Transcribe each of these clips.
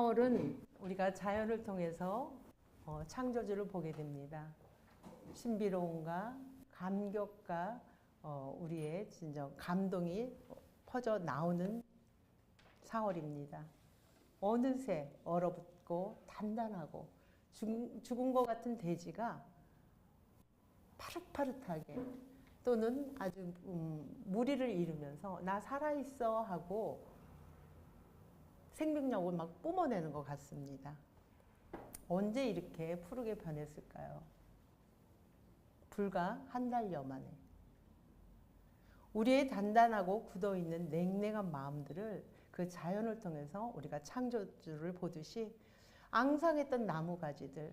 4월은 우리가 자연을 통해서 창조주를 보게 됩니다. 신비로움과 감격과 우리의 진정 감동이 퍼져 나오는 4월입니다. 어느새 얼어붙고 단단하고 죽은 것 같은 대지가 파릇파릇하게 또는 아주 무리를 이루면서 나 살아있어 하고 생명력을 막 뿜어내는 것 같습니다. 언제 이렇게 푸르게 변했을까요? 불과 한 달여 만에. 우리의 단단하고 굳어있는 냉랭한 마음들을 그 자연을 통해서 우리가 창조주를 보듯이 앙상했던 나무가지들,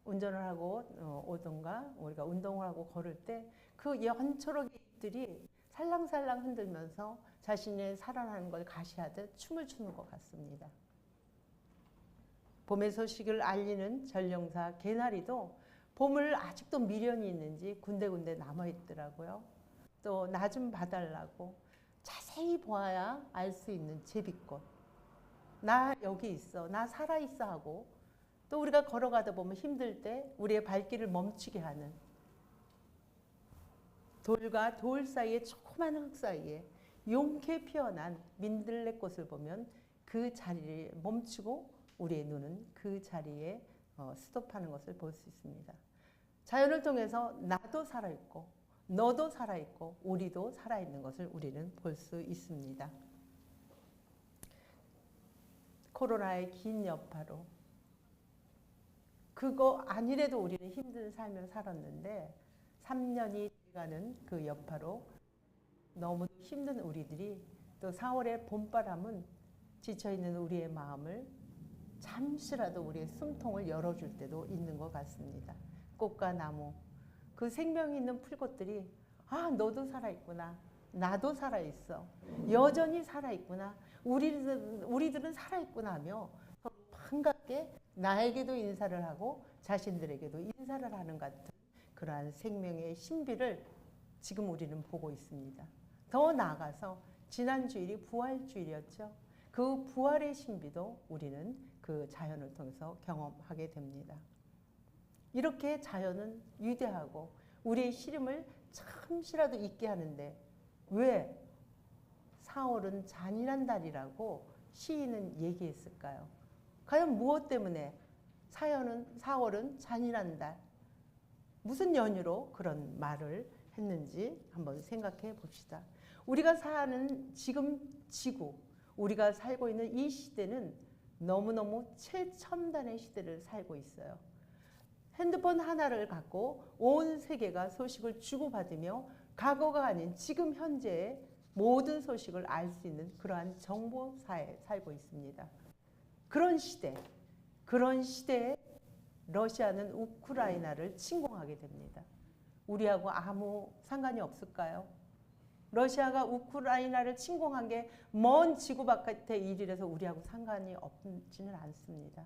운전을 하고 오던가 우리가 운동을 하고 걸을 때 그 연초록의 잎들이 살랑살랑 흔들면서 자신의 살아나는 걸 가시하듯 춤을 추는 것 같습니다. 봄의 소식을 알리는 전령사 개나리도 봄을 아직도 미련이 있는지 군데군데 남아있더라고요. 또 나 좀 봐달라고 자세히 보아야 알 수 있는 제비꽃. 나 여기 있어, 나 살아있어 하고 또 우리가 걸어가다 보면 힘들 때 우리의 발길을 멈추게 하는 돌과 돌 사이에 조그만 흙 사이에 용케 피어난 민들레꽃을 보면 그 자리를 멈추고 우리의 눈은 그 자리에 스톱하는 것을 볼 수 있습니다. 자연을 통해서 나도 살아있고 너도 살아있고 우리도 살아있는 것을 우리는 볼 수 있습니다. 코로나의 긴 여파로 그거 아니래도 우리는 힘든 삶을 살았는데 3년이 가는 그 여파로 너무 힘든 우리들이 또 4월의 봄바람은 지쳐있는 우리의 마음을 잠시라도 우리의 숨통을 열어줄 때도 있는 것 같습니다. 꽃과 나무, 그 생명이 있는 풀꽃들이 아 너도 살아있구나, 나도 살아있어, 여전히 살아있구나, 우리들은 살아있구나 하며 반갑게 나에게도 인사를 하고 자신들에게도 인사를 하는 것 같은 그러한 생명의 신비를 지금 우리는 보고 있습니다. 더 나아가서 지난 주일이 부활주일이었죠. 그 부활의 신비도 우리는 그 자연을 통해서 경험하게 됩니다. 이렇게 자연은 위대하고 우리의 시름을 잠시라도 잊게 하는데 왜 4월은 잔인한 달이라고 시인은 얘기했을까요? 과연 무엇 때문에 4월은 잔인한 달, 무슨 연유로 그런 말을 했는지 한번 생각해 봅시다. 우리가 사는 지금 지구, 우리가 살고 있는 이 시대는 너무너무 최첨단의 시대를 살고 있어요. 핸드폰 하나를 갖고 온 세계가 소식을 주고받으며 과거가 아닌 지금 현재의 모든 소식을 알 수 있는 그러한 정보사에 살고 있습니다. 그런 시대에 러시아는 우크라이나를 침공하게 됩니다. 우리하고 아무 상관이 없을까요? 러시아가 우크라이나를 침공한 게 먼 지구 바깥의 일이라서 우리하고 상관이 없지는 않습니다.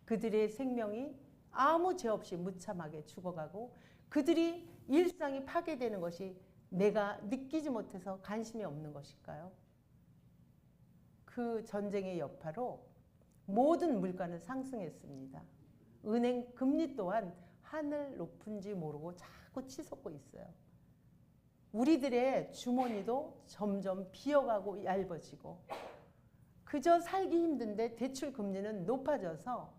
그들의 생명이 아무 죄 없이 무참하게 죽어가고 그들이 일상이 파괴되는 것이 내가 느끼지 못해서 관심이 없는 것일까요? 그 전쟁의 여파로 모든 물가는 상승했습니다. 은행 금리 또한 하늘 높은지 모르고 자꾸 치솟고 있어요. 우리들의 주머니도 점점 비어가고 얇아지고 그저 살기 힘든데 대출 금리는 높아져서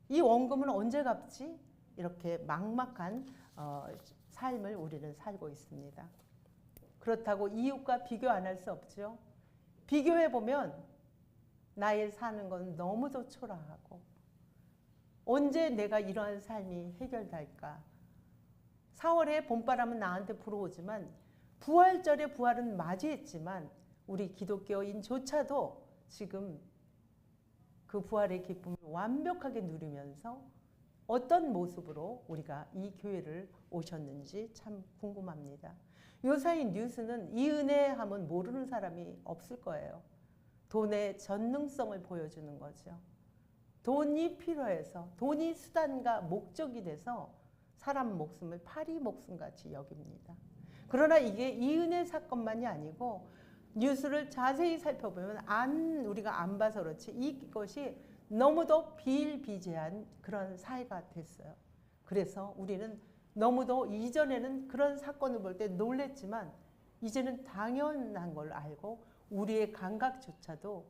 이 원금은 언제 갚지? 이렇게 막막한 삶을 우리는 살고 있습니다. 그렇다고 이웃과 비교 안 할 수 없죠. 비교해보면 나의 사는 건 너무도 초라하고 언제 내가 이러한 삶이 해결될까? 4월에 봄바람은 나한테 불어오지만 부활절의 부활은 맞이했지만 우리 기독교인조차도 지금 그 부활의 기쁨을 완벽하게 누리면서 어떤 모습으로 우리가 이 교회를 오셨는지 참 궁금합니다. 요사이 뉴스는 이 은혜 하면 모르는 사람이 없을 거예요. 돈의 전능성을 보여주는 거죠. 돈이 필요해서 돈이 수단과 목적이 돼서 사람 목숨을 파리 목숨같이 여깁니다. 그러나 이게 이 은혜 사건만이 아니고 뉴스를 자세히 살펴보면 우리가 안 봐서 그렇지 이것이 너무도 비일비재한 그런 사회가 됐어요. 그래서 우리는 너무도 이전에는 그런 사건을 볼 때 놀랬지만 이제는 당연한 걸 알고 우리의 감각조차도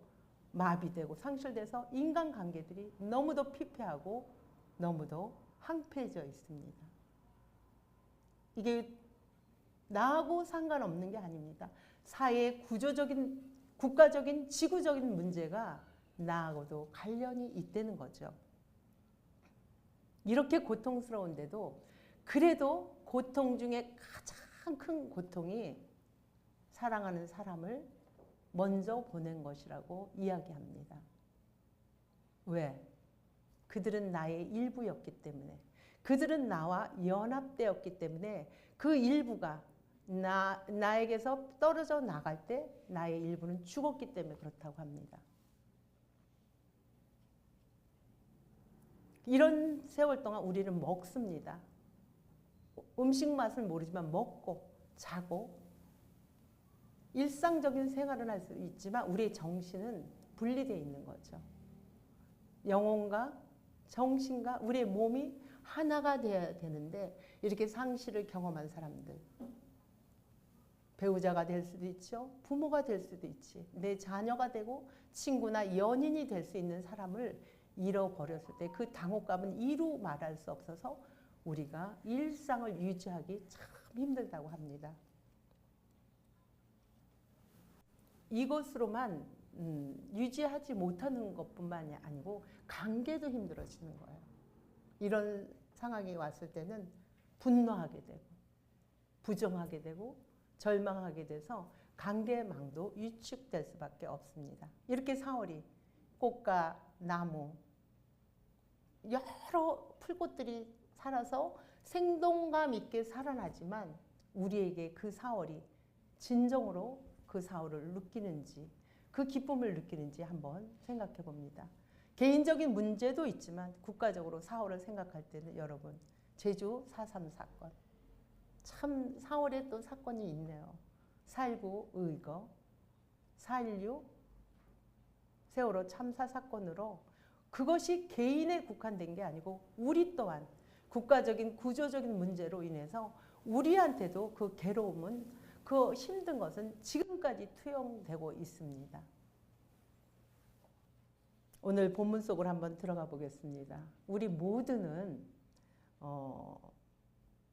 마비되고 상실돼서 인간관계들이 너무도 피폐하고 너무도 황폐해져 있습니다. 이게 나하고 상관없는 게 아닙니다. 사회의 구조적인, 국가적인, 지구적인 문제가 나하고도 관련이 있다는 거죠. 이렇게 고통스러운데도 그래도 고통 중에 가장 큰 고통이 사랑하는 사람을 먼저 보낸 것이라고 이야기합니다. 왜? 그들은 나의 일부였기 때문에, 그들은 나와 연합되었기 때문에 그 일부가 나에게서 떨어져 나갈 때 나의 일부는 죽었기 때문에 그렇다고 합니다. 이런 세월 동안 우리는 먹습니다. 음식 맛을 모르지만 먹고 자고 일상적인 생활을 할 수 있지만 우리의 정신은 분리되어 있는 거죠. 영혼과 정신과 우리의 몸이 하나가 되어야 되는데 이렇게 상실을 경험한 사람들, 배우자가 될 수도 있죠. 부모가 될 수도 있지. 내 자녀가 되고 친구나 연인이 될 수 있는 사람을 잃어버렸을 때 그 당혹감은 이루 말할 수 없어서 우리가 일상을 유지하기 참 힘들다고 합니다. 이것으로만 유지하지 못하는 것뿐만이 아니고 관계도 힘들어지는 거예요. 이런 상황이 왔을 때는 분노하게 되고 부정하게 되고 절망하게 돼서 관계망도 위축될 수밖에 없습니다. 이렇게 4월이 꽃과 나무 여러 풀꽃들이 살아서 생동감 있게 살아나지만 우리에게 그 4월이 진정으로 그 4월을 느끼는지 그 기쁨을 느끼는지 한번 생각해 봅니다. 개인적인 문제도 있지만 국가적으로 4월을 생각할 때는 여러분 제주 4.3 사건 참 4월에 또 사건이 있네요. 4.19 의거, 4.16 세월호 참사 사건으로 그것이 개인에 국한된 게 아니고 우리 또한 국가적인 구조적인 문제로 인해서 우리한테도 그 괴로움은 그 힘든 것은 지금까지 투영되고 있습니다. 오늘 본문 속으로 한번 들어가 보겠습니다. 우리 모두는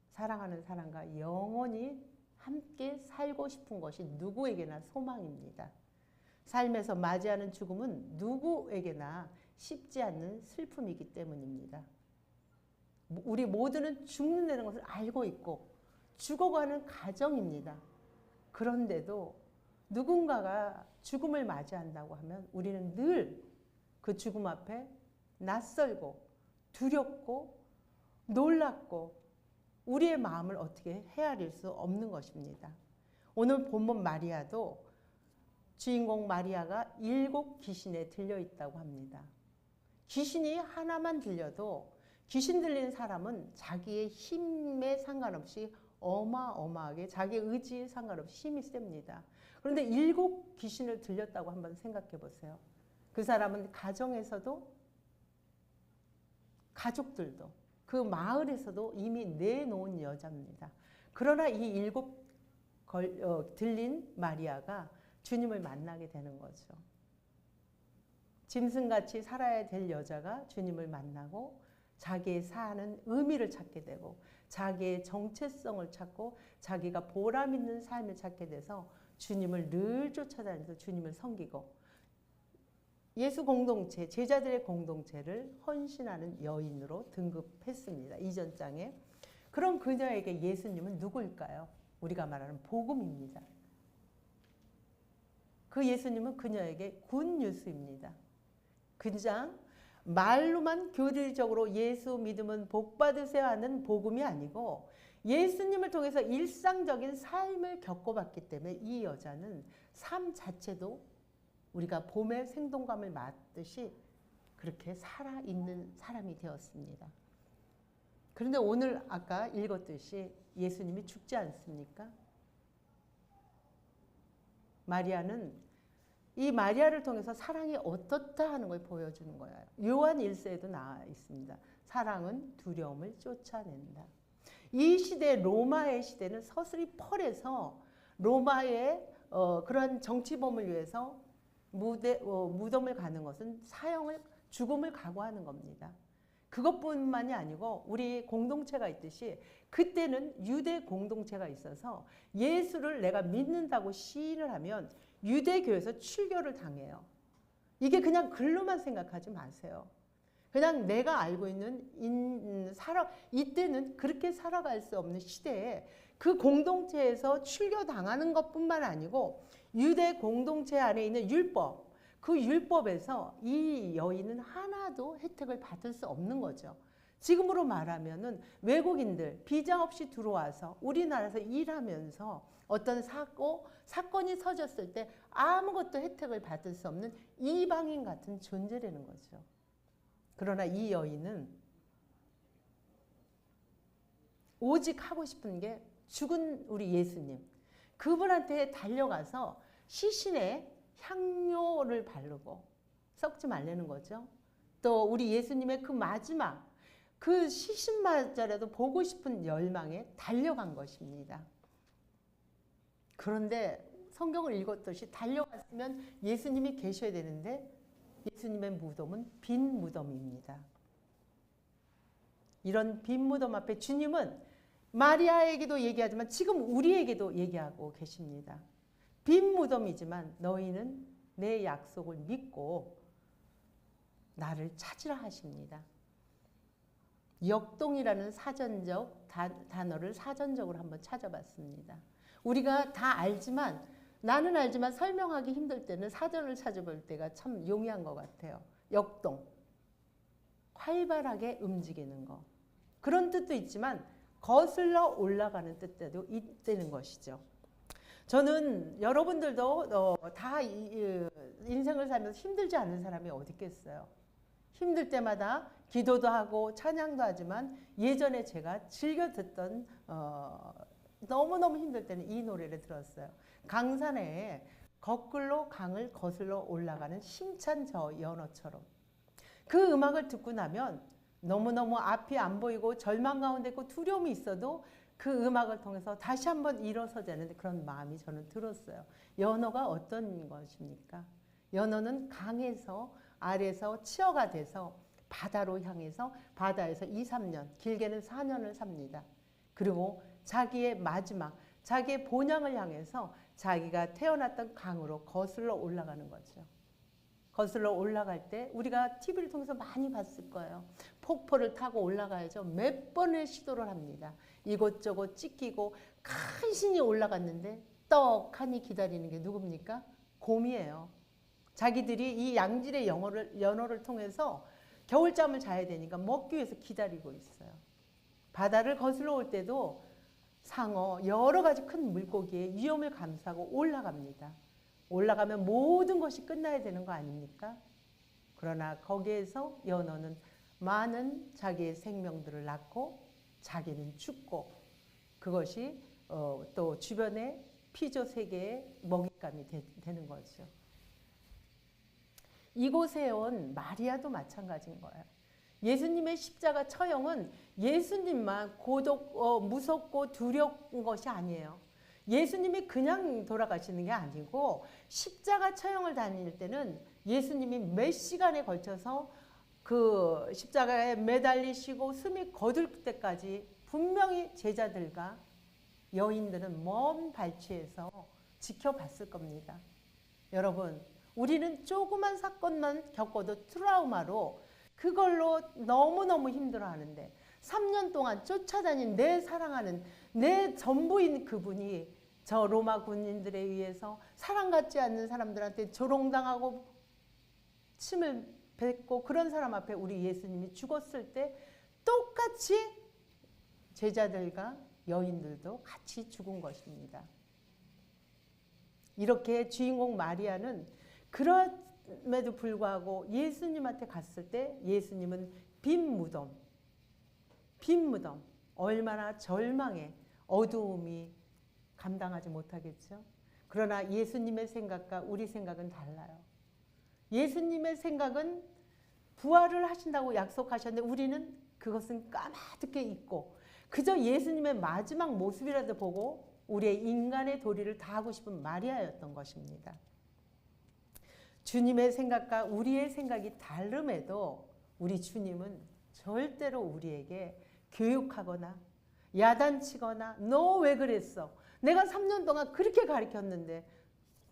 사랑하는 사람과 영원히 함께 살고 싶은 것이 누구에게나 소망입니다. 삶에서 맞이하는 죽음은 누구에게나 쉽지 않는 슬픔이기 때문입니다. 우리 모두는 죽는다는 것을 알고 있고 죽어가는 과정입니다. 그런데도 누군가가 죽음을 맞이한다고 하면 우리는 늘 그 죽음 앞에 낯설고 두렵고 놀랍고 우리의 마음을 어떻게 헤아릴 수 없는 것입니다. 오늘 본문 마리아도 주인공 마리아가 7 귀신에 들려 있다고 합니다. 귀신이 하나만 들려도 귀신 들린 사람은 자기의 힘에 상관없이 어마어마하게 자기의 의지에 상관없이 힘이 셉니다. 그런데 7 귀신을 들렸다고 한번 생각해 보세요. 그 사람은 가정에서도 가족들도 그 마을에서도 이미 내놓은 여자입니다. 그러나 이 7 들린 마리아가 주님을 만나게 되는 거죠. 짐승같이 살아야 될 여자가 주님을 만나고 자기의 사는 의미를 찾게 되고 자기의 정체성을 찾고 자기가 보람 있는 삶을 찾게 돼서 주님을 늘 쫓아다니면서 주님을 섬기고 예수 공동체, 제자들의 공동체를 헌신하는 여인으로 등급했습니다. 이전 장에. 그럼 그녀에게 예수님은 누구일까요? 우리가 말하는 복음입니다. 그 예수님은 그녀에게 굿뉴스입니다. 그냥 말로만 교리적으로 예수 믿으면 복 받으세요 하는 복음이 아니고 예수님을 통해서 일상적인 삶을 겪어봤기 때문에 이 여자는 삶 자체도 우리가 봄의 생동감을 맞듯이 그렇게 살아있는 사람이 되었습니다. 그런데 오늘 아까 읽었듯이 예수님이 죽지 않습니까? 마리아는 이 마리아를 통해서 사랑이 어떻다 하는 걸 보여주는 거예요. 요한 1서에도 나와 있습니다. 사랑은 두려움을 쫓아낸다. 이 시대, 로마의 시대는 서슬이 펄해서 로마의 그런 정치범을 위해서 무덤을 가는 것은 죽음을 각오하는 겁니다. 그것뿐만이 아니고 우리 공동체가 있듯이 그때는 유대 공동체가 있어서 예수를 내가 믿는다고 시인을 하면 유대교에서 출교를 당해요. 이게 그냥 글로만 생각하지 마세요. 그냥 내가 알고 있는 이때는 그렇게 살아갈 수 없는 시대에 그 공동체에서 출교당하는 것뿐만 아니고 유대 공동체 안에 있는 율법, 그 율법에서 이 여인은 하나도 혜택을 받을 수 없는 거죠. 지금으로 말하면은 외국인들 비자 없이 들어와서 우리나라에서 일하면서 어떤 사건이 터졌을 때 아무것도 혜택을 받을 수 없는 이방인 같은 존재라는 거죠. 그러나 이 여인은 오직 하고 싶은 게 죽은 우리 예수님, 그분한테 달려가서 시신에 향료를 바르고 썩지 말라는 거죠. 또 우리 예수님의 그 마지막 그 시신마저라도 보고 싶은 열망에 달려간 것입니다. 그런데 성경을 읽었듯이 달려갔으면 예수님이 계셔야 되는데 예수님의 무덤은 빈 무덤입니다. 이런 빈 무덤 앞에 주님은 마리아에게도 얘기하지만 지금 우리에게도 얘기하고 계십니다. 빈 무덤이지만 너희는 내 약속을 믿고 나를 찾으라 하십니다. 역동이라는 사전적 단어를 사전적으로 한번 찾아봤습니다. 우리가 다 알지만 나는 알지만 설명하기 힘들 때는 사전을 찾아볼 때가 참 용이한 것 같아요. 역동, 활발하게 움직이는 거. 그런 뜻도 있지만 거슬러 올라가는 뜻도 있다는 것이죠. 저는 여러분들도 다 인생을 살면서 힘들지 않은 사람이 어디 있겠어요. 힘들 때마다 기도도 하고 찬양도 하지만 예전에 제가 즐겨 듣던 너무너무 힘들 때는 이 노래를 들었어요. 강산에 거꾸로 강을 거슬러 올라가는 힘찬 저 연어처럼. 그 음악을 듣고 나면 너무너무 앞이 안 보이고 절망 가운데 있고 두려움이 있어도 그 음악을 통해서 다시 한번 일어서자는 그런 마음이 저는 들었어요. 연어가 어떤 것입니까? 연어는 강에서 아래에서 치어가 돼서 바다로 향해서 바다에서 2, 3년, 길게는 4년을 삽니다. 그리고 자기의 마지막, 자기의 본향을 향해서 자기가 태어났던 강으로 거슬러 올라가는 거죠. 거슬러 올라갈 때 우리가 TV를 통해서 많이 봤을 거예요. 폭포를 타고 올라가야죠. 몇 번의 시도를 합니다. 이곳저곳 찢기고 간신히 올라갔는데 떡하니 기다리는 게 누굽니까? 곰이에요. 자기들이 이 양질의 연어를 통해서 겨울잠을 자야 되니까 먹기 위해서 기다리고 있어요. 바다를 거슬러 올 때도 상어, 여러 가지 큰 물고기의 위험을 감수하고 올라갑니다. 올라가면 모든 것이 끝나야 되는 거 아닙니까? 그러나 거기에서 연어는 많은 자기의 생명들을 낳고 자기는 죽고 그것이 또 주변의 피조 세계의 먹잇감이 되는 거죠. 이곳에 온 마리아도 마찬가지인 거예요. 예수님의 십자가 처형은 예수님만 무섭고 두려운 것이 아니에요. 예수님이 그냥 돌아가시는 게 아니고 십자가 처형을 다닐 때는 예수님이 몇 시간에 걸쳐서 그 십자가에 매달리시고 숨이 거둘 때까지 분명히 제자들과 여인들은 먼 발치에서 지켜봤을 겁니다. 여러분, 우리는 조그만 사건만 겪어도 트라우마로 그걸로 너무너무 힘들어하는데 3년 동안 쫓아다닌 내 사랑하는 내 전부인 그분이 저 로마 군인들에 의해서 사랑받지 않는 사람들한테 조롱당하고 침을 뱉고 그런 사람 앞에 우리 예수님이 죽었을 때 똑같이 제자들과 여인들도 같이 죽은 것입니다. 이렇게 주인공 마리아는 그럼에도 불구하고 예수님한테 갔을 때 예수님은 빈 무덤, 얼마나 절망에 어두움이 감당하지 못하겠죠. 그러나 예수님의 생각과 우리 생각은 달라요. 예수님의 생각은 부활을 하신다고 약속하셨는데 우리는 그것은 까마득히 잊고 그저 예수님의 마지막 모습이라도 보고 우리의 인간의 도리를 다하고 싶은 마리아였던 것입니다. 주님의 생각과 우리의 생각이 다름에도 우리 주님은 절대로 우리에게 교육하거나 야단치거나 너 왜 그랬어? 내가 3년 동안 그렇게 가르쳤는데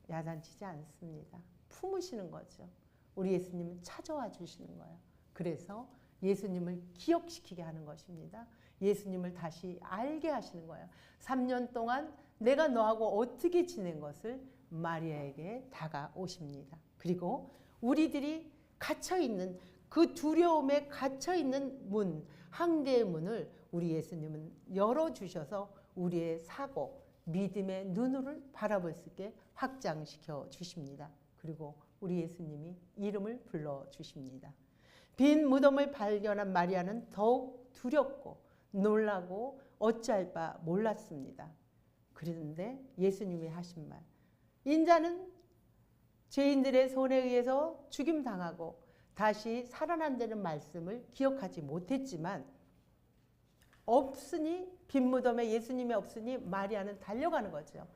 야단치지 않습니다. 품으시는 거죠. 우리 예수님은 찾아와 주시는 거예요. 그래서 예수님을 기억시키게 하는 것입니다. 예수님을 다시 알게 하시는 거예요. 3년 동안 내가 너하고 어떻게 지낸 것을 마리아에게 다가오십니다. 그리고 우리들이 갇혀있는 그 두려움에 갇혀있는 문, 한계의 문을 우리 예수님은 열어주셔서 우리의 사고, 믿음의 눈을 바라볼 수 있게 확장시켜 주십니다. 그리고 우리 예수님이 이름을 불러주십니다. 빈 무덤을 발견한 마리아는 더욱 두렵고 놀라고 어찌할 바 몰랐습니다. 그런데 예수님이 하신 말, 인자는 죄인들의 손에 의해서 죽임당하고 다시 살아난다는 말씀을 기억하지 못했지만 없으니 빈 무덤에 예수님이 없으니 마리아는 달려가는 거죠.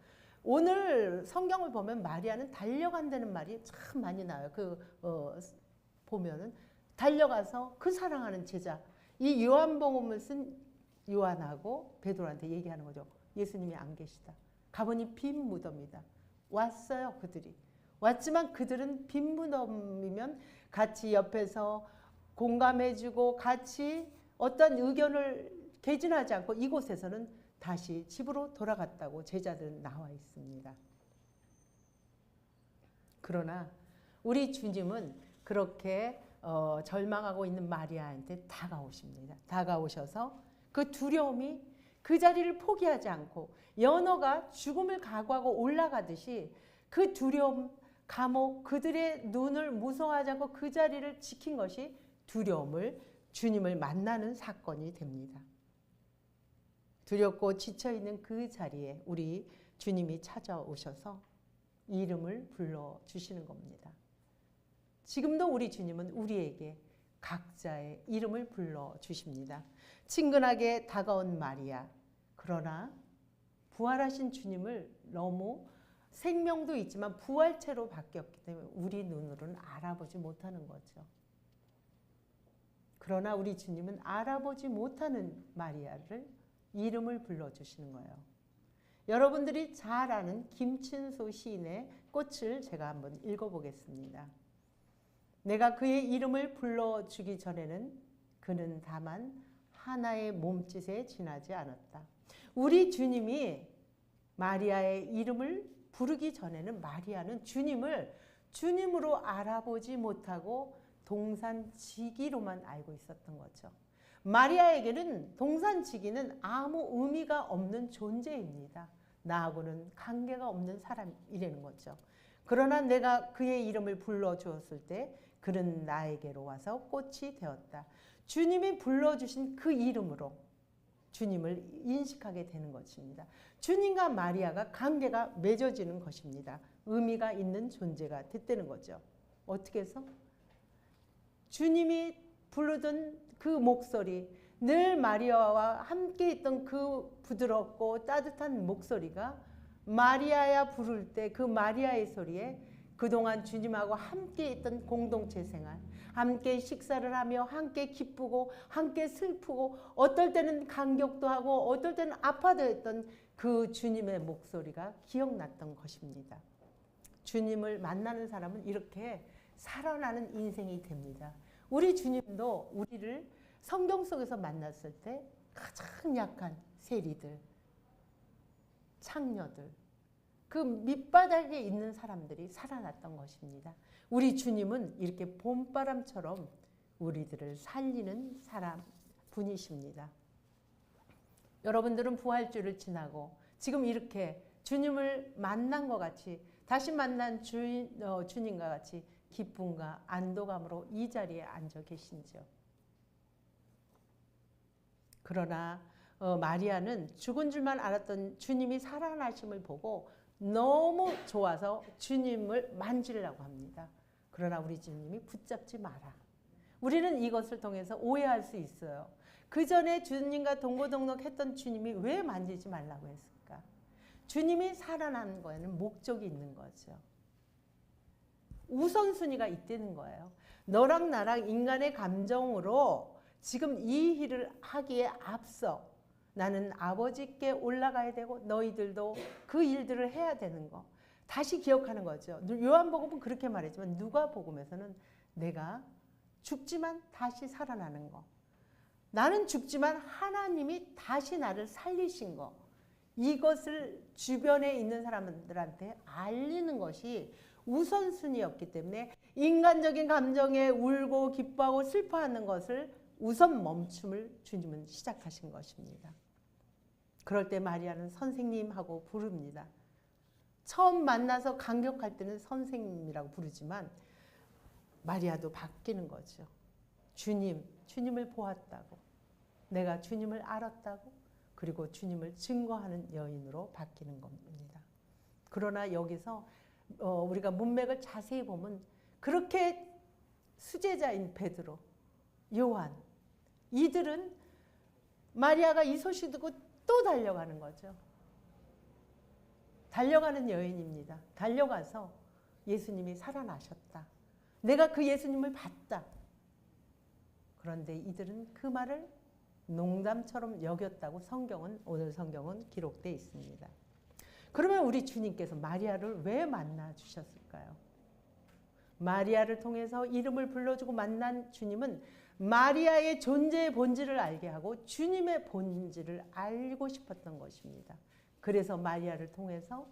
오늘 성경을 보면 마리아는 달려간다는 말이 참 많이 나와요. 보면은 달려가서 그 사랑하는 제자, 이 요한복음을 쓴 요한하고 베드로한테 얘기하는 거죠. 예수님이 안 계시다. 가보니 빈 무덤이다. 왔어요, 그들이. 왔지만 그들은 빈 무덤이면 같이 옆에서 공감해주고 같이 어떤 의견을 개진하지 않고 이곳에서는 다시 집으로 돌아갔다고 제자들은 나와 있습니다. 그러나 우리 주님은 그렇게 절망하고 있는 마리아한테 다가오십니다. 다가오셔서 그 두려움이 그 자리를 포기하지 않고 연어가 죽음을 각오하고 올라가듯이 그 두려움, 감옥, 그들의 눈을 무서워하지 않고 그 자리를 지킨 것이 두려움을 주님을 만나는 사건이 됩니다. 두렵고 지쳐있는 그 자리에 우리 주님이 찾아오셔서 이름을 불러주시는 겁니다. 지금도 우리 주님은 우리에게 각자의 이름을 불러주십니다. 친근하게 다가온 마리아, 그러나 부활하신 주님을 너무 생명도 있지만 부활체로 바뀌었기 때문에 우리 눈으로는 알아보지 못하는 거죠. 그러나 우리 주님은 알아보지 못하는 마리아를 이름을 불러주시는 거예요. 여러분들이 잘 아는 김춘수 시인의 꽃을 제가 한번 읽어보겠습니다. 내가 그의 이름을 불러주기 전에는 그는 다만 하나의 몸짓에 지나지 않았다. 우리 주님이 마리아의 이름을 부르기 전에는 마리아는 주님을 주님으로 알아보지 못하고 동산지기로만 알고 있었던 거죠. 마리아에게는 동산지기는 아무 의미가 없는 존재입니다. 나하고는 관계가 없는 사람이라는 거죠. 그러나 내가 그의 이름을 불러주었을 때 그는 나에게로 와서 꽃이 되었다. 주님이 불러주신 그 이름으로 주님을 인식하게 되는 것입니다. 주님과 마리아가 관계가 맺어지는 것입니다. 의미가 있는 존재가 됐다는 거죠. 어떻게 해서? 주님이 부르던 그 목소리, 늘 마리아와 함께 있던 그 부드럽고 따뜻한 목소리가 마리아야 부를 때 그 마리아의 소리에 그동안 주님하고 함께 있던 공동체 생활, 함께 식사를 하며 함께 기쁘고 함께 슬프고 어떨 때는 감격도 하고 어떨 때는 아파도 했던 그 주님의 목소리가 기억났던 것입니다. 주님을 만나는 사람은 이렇게 살아나는 인생이 됩니다. 우리 주님도 우리를 성경 속에서 만났을 때 가장 약한 세리들, 창녀들, 그 밑바닥에 있는 사람들이 살아났던 것입니다. 우리 주님은 이렇게 봄바람처럼 우리들을 살리는 사람 분이십니다. 여러분들은 부활주를 지나고 지금 이렇게 주님을 만난 것 같이 다시 만난 주님과 같이 기쁨과 안도감으로 이 자리에 앉아 계신지요. 그러나 마리아는 죽은 줄만 알았던 주님이 살아나심을 보고 너무 좋아서 주님을 만지려고 합니다. 그러나 우리 주님이 붙잡지 마라. 우리는 이것을 통해서 오해할 수 있어요. 그 전에 주님과 동고동락했던 주님이 왜 만지지 말라고 했을까? 주님이 살아나는 거에는 목적이 있는 거죠. 우선순위가 있다는 거예요. 너랑 나랑 인간의 감정으로 지금 이 일을 하기에 앞서 나는 아버지께 올라가야 되고 너희들도 그 일들을 해야 되는 거. 다시 기억하는 거죠. 요한복음은 그렇게 말했지만 누가복음에서는 내가 죽지만 다시 살아나는 거. 나는 죽지만 하나님이 다시 나를 살리신 거. 이것을 주변에 있는 사람들한테 알리는 것이 우선순위였기 때문에 인간적인 감정에 울고 기뻐하고 슬퍼하는 것을 우선 멈춤을 주님은 시작하신 것입니다. 그럴 때 마리아는 선생님하고 부릅니다. 처음 만나서 감격할 때는 선생님이라고 부르지만 마리아도 바뀌는 거죠. 주님을 보았다고, 내가 주님을 알았다고, 그리고 주님을 증거하는 여인으로 바뀌는 겁니다. 그러나 여기서 우리가 문맥을 자세히 보면 그렇게 수제자인 베드로, 요한, 이들은 마리아가 이 소식 듣고 또 달려가는 거죠. 달려가는 여인입니다. 달려가서 예수님이 살아나셨다. 내가 그 예수님을 봤다. 그런데 이들은 그 말을 농담처럼 여겼다고 오늘 성경은 기록되어 있습니다. 그러면 우리 주님께서 마리아를 왜 만나 주셨을까요? 마리아를 통해서 이름을 불러주고 만난 주님은 마리아의 존재의 본질을 알게 하고 주님의 본질을 알고 싶었던 것입니다. 그래서 마리아를 통해서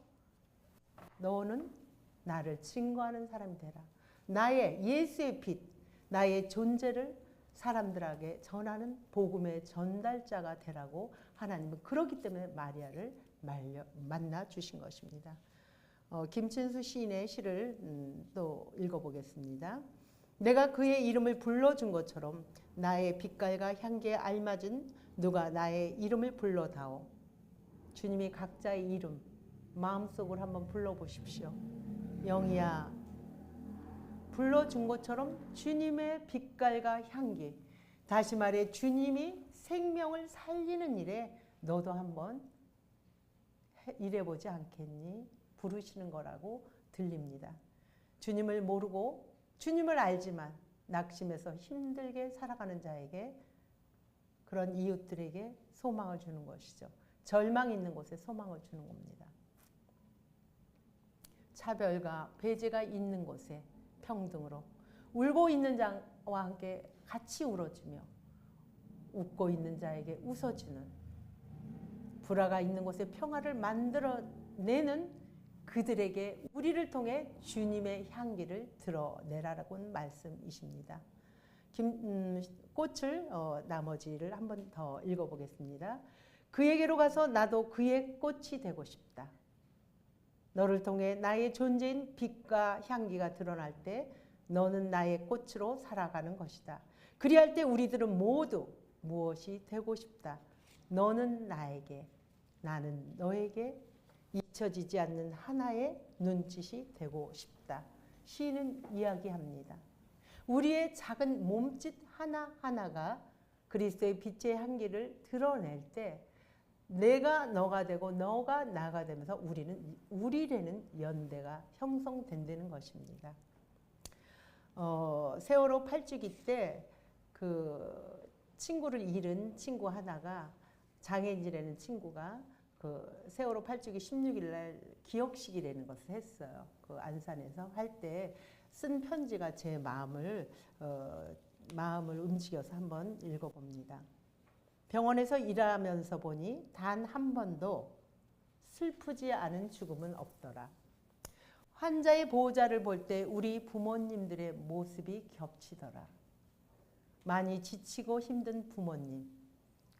너는 나를 증거하는 사람이 되라. 나의 예수의 빛, 나의 존재를 사람들에게 전하는 복음의 전달자가 되라고 하나님은 그렇기 때문에 마리아를 만나 주신 것입니다. 김춘수 시인의 시를 또 읽어보겠습니다. 내가 그의 이름을 불러준 것처럼 나의 빛깔과 향기에 알맞은 누가 나의 이름을 불러다오. 주님이 각자의 이름 마음속으로 한번 불러보십시오. 영희야, 불러준 것처럼 주님의 빛깔과 향기, 다시 말해 주님이 생명을 살리는 일에 너도 한번 일해보지 않겠니? 부르시는 거라고 들립니다. 주님을 모르고 주님을 알지만 낙심해서 힘들게 살아가는 자에게, 그런 이웃들에게 소망을 주는 것이죠. 절망 있는 곳에 소망을 주는 겁니다. 차별과 배제가 있는 곳에 평등으로, 울고 있는 자와 함께 같이 울어주며 웃고 있는 자에게 웃어주는, 불화가 있는 곳에 평화를 만들어내는 그들에게 우리를 통해 주님의 향기를 드러내라라고는 말씀이십니다. 꽃을 나머지를 한번 더 읽어보겠습니다. 그에게로 가서 나도 그의 꽃이 되고 싶다. 너를 통해 나의 존재인 빛과 향기가 드러날 때 너는 나의 꽃으로 살아가는 것이다. 그리할 때 우리들은 모두 무엇이 되고 싶다. 너는 나에게, 나는 너에게 잊혀지지 않는 하나의 눈짓이 되고 싶다. 시인은 이야기합니다. 우리의 작은 몸짓 하나하나가 그리스도의 빛의 향기를 드러낼 때 내가 너가 되고 너가 나가 되면서 우리라는 연대가 형성된다는 것입니다. 세월호 8주기 때 그 친구를 잃은 친구 하나가, 장혜진이라는 친구가 그 세월호 8주기 16일 날 기억식이라는 것을 했어요. 그 안산에서 할 때 쓴 편지가 제 마음을 움직여서 한번 읽어봅니다. 병원에서 일하면서 보니 단 한 번도 슬프지 않은 죽음은 없더라. 환자의 보호자를 볼 때 우리 부모님들의 모습이 겹치더라. 많이 지치고 힘든 부모님,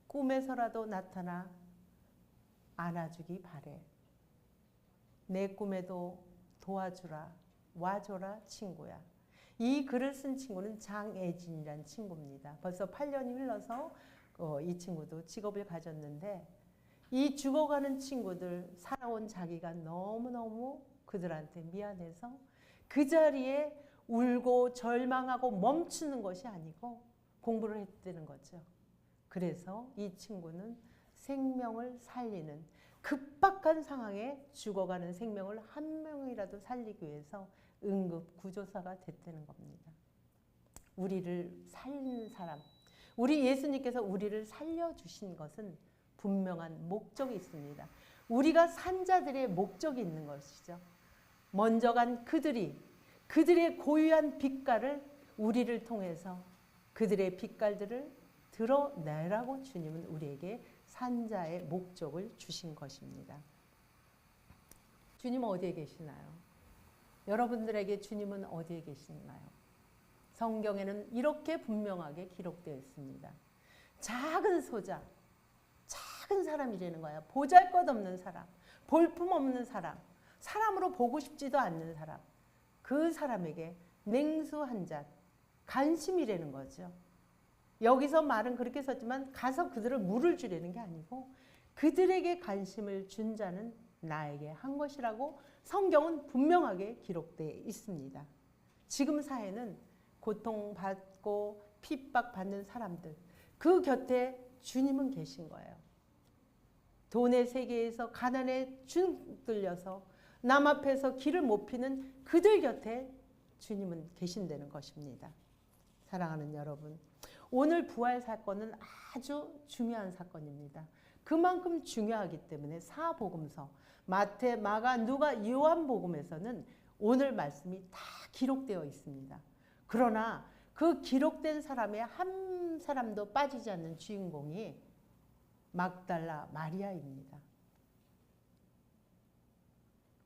꿈에서라도 나타나 안아주기 바래. 내 꿈에도 도와주라, 와줘라 친구야. 이 글을 쓴 친구는 장애진이라는 친구입니다. 벌써 8년이 흘러서 이 친구도 직업을 가졌는데 이 죽어가는 친구들, 살아온 자기가 너무너무 그들한테 미안해서 그 자리에 울고 절망하고 멈추는 것이 아니고 공부를 했다는 거죠. 그래서 이 친구는 생명을 살리는 급박한 상황에 죽어가는 생명을 한 명이라도 살리기 위해서 응급구조사가 됐다는 겁니다. 우리를 살리는 사람, 우리 예수님께서 우리를 살려주신 것은 분명한 목적이 있습니다. 우리가 산자들의 목적이 있는 것이죠. 먼저 간 그들의 고유한 빛깔을 우리를 통해서 그들의 빛깔들을 드러내라고 주님은 우리에게 산자의 목적을 주신 것입니다. 주님은 어디에 계시나요? 여러분들에게 주님은 어디에 계시나요? 성경에는 이렇게 분명하게 기록되어 있습니다. 작은 소자, 작은 사람이라는 거야. 보잘것없는 사람, 볼품없는 사람, 사람으로 보고 싶지도 않는 사람, 그 사람에게 냉수 한 잔, 간심이라는 거죠. 여기서 말은 그렇게 썼지만 가서 그들을 물을 주려는 게 아니고 그들에게 관심을 준 자는 나에게 한 것이라고 성경은 분명하게 기록되어 있습니다. 지금 사회는 고통받고 핍박받는 사람들, 그 곁에 주님은 계신 거예요. 돈의 세계에서 가난에 주눅들려서 남 앞에서 길을 못 피는 그들 곁에 주님은 계신다는 것입니다. 사랑하는 여러분, 오늘 부활 사건은 아주 중요한 사건입니다. 그만큼 중요하기 때문에 사복음서, 마태, 마가, 누가, 요한복음에서는 오늘 말씀이 다 기록되어 있습니다. 그러나 그 기록된 사람의 한 사람도 빠지지 않는 주인공이 막달라 마리아입니다.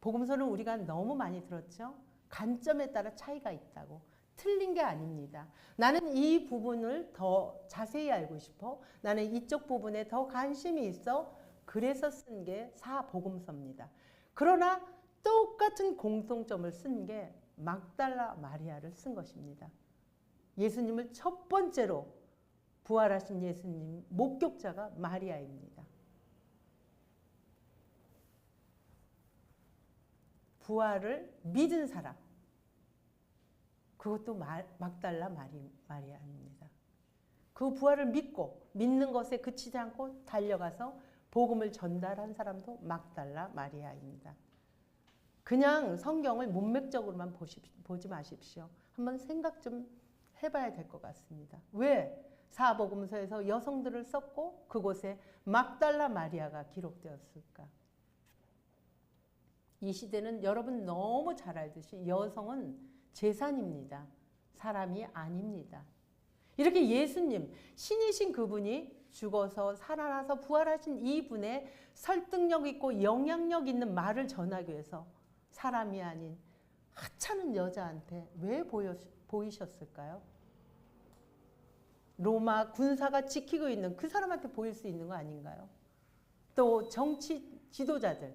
복음서는 우리가 너무 많이 들었죠? 관점에 따라 차이가 있다고. 틀린 게 아닙니다. 나는 이 부분을 더 자세히 알고 싶어. 나는 이쪽 부분에 더 관심이 있어. 그래서 쓴 게 사복음서입니다. 그러나 똑같은 공통점을 쓴 게 막달라 마리아를 쓴 것입니다. 예수님을 첫 번째로 부활하신 예수님 목격자가 마리아입니다. 부활을 믿은 사람, 그것도 막달라 마리아입니다. 그 부활을 믿는 것에 그치지 않고 달려가서 복음을 전달한 사람도 막달라 마리아입니다. 그냥 성경을 문맥적으로만 보지 마십시오. 한번 생각 좀 해봐야 될 것 같습니다. 왜 사복음서에서 여성들을 썼고 그곳에 막달라 마리아가 기록되었을까? 이 시대는 여러분 너무 잘 알듯이 여성은 재산입니다. 사람이 아닙니다. 이렇게 예수님, 신이신 그분이 죽어서 살아나서 부활하신 이분의 설득력 있고 영향력 있는 말을 전하기 위해서 사람이 아닌 하찮은 여자한테 왜 보이셨을까요? 로마 군사가 지키고 있는 그 사람한테 보일 수 있는 거 아닌가요? 또 정치 지도자들,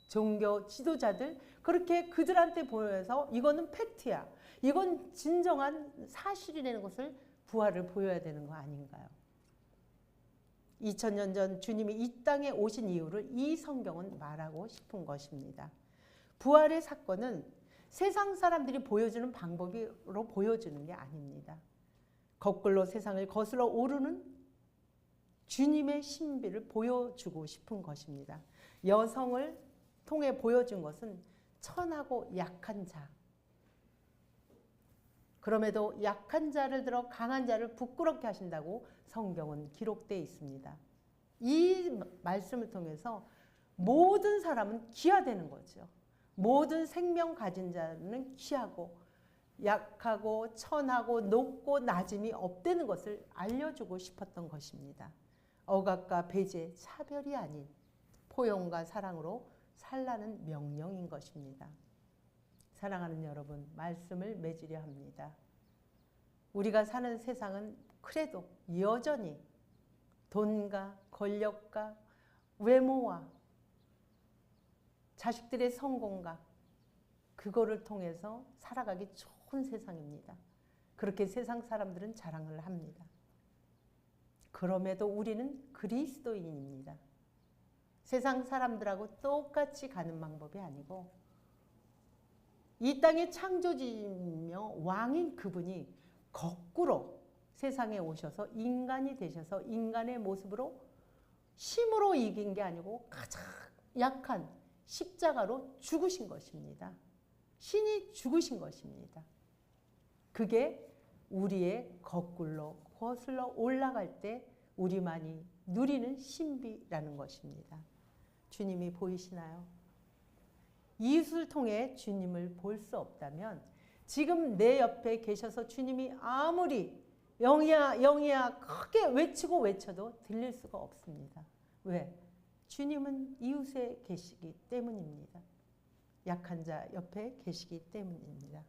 종교 지도자들, 그렇게 그들한테 보여서 이거는 팩트야, 이건 진정한 사실이라는 것을 부활을 보여야 되는 거 아닌가요? 2000년 전 주님이 이 땅에 오신 이유를 이 성경은 말하고 싶은 것입니다. 부활의 사건은 세상 사람들이 보여주는 방법으로 보여주는 게 아닙니다. 거꾸로 세상을 거슬러 오르는 주님의 신비를 보여주고 싶은 것입니다. 여성을 통해 보여준 것은 천하고 약한 자, 그럼에도 약한 자를 들어 강한 자를 부끄럽게 하신다고 성경은 기록되어 있습니다. 이 말씀을 통해서 모든 사람은 귀하되는 거죠. 모든 생명 가진 자는 귀하고 약하고 천하고 높고 낮음이 없다는 것을 알려주고 싶었던 것입니다. 억압과 배제, 차별이 아닌 포용과 사랑으로 살라는 명령인 것입니다. 사랑하는 여러분, 말씀을 맺으려 합니다. 우리가 사는 세상은 그래도 여전히 돈과 권력과 외모와 자식들의 성공과 그거를 통해서 살아가기 좋은 세상입니다. 그렇게 세상 사람들은 자랑을 합니다. 그럼에도 우리는 그리스도인입니다. 세상 사람들하고 똑같이 가는 방법이 아니고 이 땅의 창조주이며 왕인 그분이 거꾸로 세상에 오셔서 인간이 되셔서 인간의 모습으로 힘으로 이긴 게 아니고 가장 약한 십자가로 죽으신 것입니다. 신이 죽으신 것입니다. 그게 우리의 거꾸로 거슬러 올라갈 때 우리만이 누리는 신비라는 것입니다. 주님이 보이시나요? 이웃을 통해 주님을 볼 수 없다면 지금 내 옆에 계셔서 주님이 아무리 영이야 영이야 크게 외치고 외쳐도 들릴 수가 없습니다. 왜? 주님은 이웃에 계시기 때문입니다. 약한 자 옆에 계시기 때문입니다.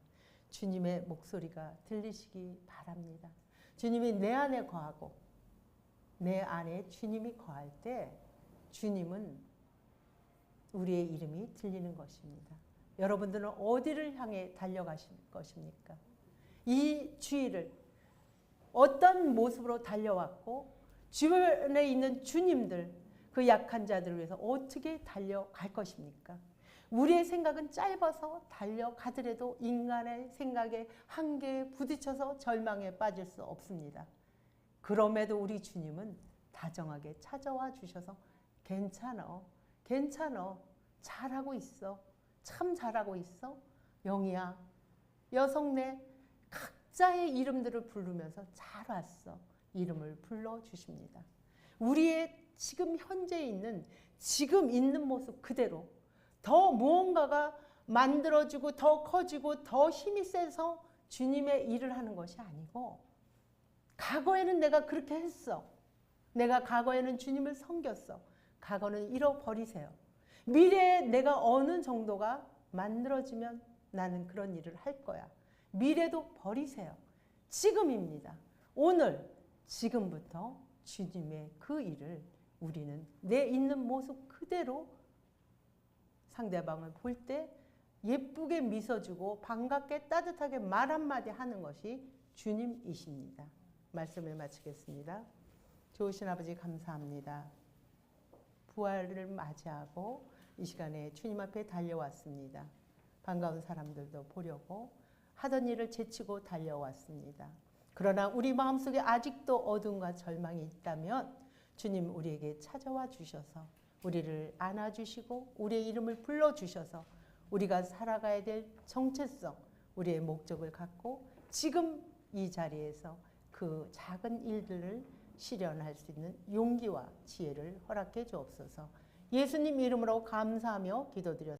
주님의 목소리가 들리시기 바랍니다. 주님이 내 안에 거하고 내 안에 주님이 거할 때 주님은 우리의 이름이 들리는 것입니다. 여러분들은 어디를 향해 달려가실 것입니까? 이 주일을 어떤 모습으로 달려왔고 주변에 있는 주님들, 그 약한 자들을 위해서 어떻게 달려갈 것입니까? 우리의 생각은 짧아서 달려가더라도 인간의 생각의 한계에 부딪혀서 절망에 빠질 수 없습니다. 그럼에도 우리 주님은 다정하게 찾아와 주셔서 괜찮아. 괜찮아. 잘하고 있어. 참 잘하고 있어. 영희야. 여성네 각자의 이름들을 부르면서 잘 왔어. 이름을 불러주십니다. 우리의 지금 현재 있는 지금 있는 모습 그대로 더 무언가가 만들어지고 더 커지고 더 힘이 세서 주님의 일을 하는 것이 아니고 과거에는 내가 그렇게 했어. 내가 과거에는 주님을 섬겼어. 과거는 잃어버리세요. 미래에 내가 어느 정도가 만들어지면 나는 그런 일을 할 거야. 미래도 버리세요. 지금입니다. 오늘 지금부터 주님의 그 일을 우리는 내 있는 모습 그대로 상대방을 볼 때 예쁘게 미소주고 반갑게 따뜻하게 말 한마디 하는 것이 주님이십니다. 말씀을 마치겠습니다. 좋으신 아버지 감사합니다. 부활을 맞이하고 이 시간에 주님 앞에 달려왔습니다. 반가운 사람들도 보려고 하던 일을 제치고 달려왔습니다. 그러나 우리 마음속에 아직도 어둠과 절망이 있다면 주님 우리에게 찾아와 주셔서 우리를 안아주시고 우리의 이름을 불러주셔서 우리가 살아가야 될 정체성, 우리의 목적을 갖고 지금 이 자리에서 그 작은 일들을 실현할 수 있는 용기와 지혜를 허락해 주옵소서. 예수님 이름으로 감사하며 기도드렸습니다.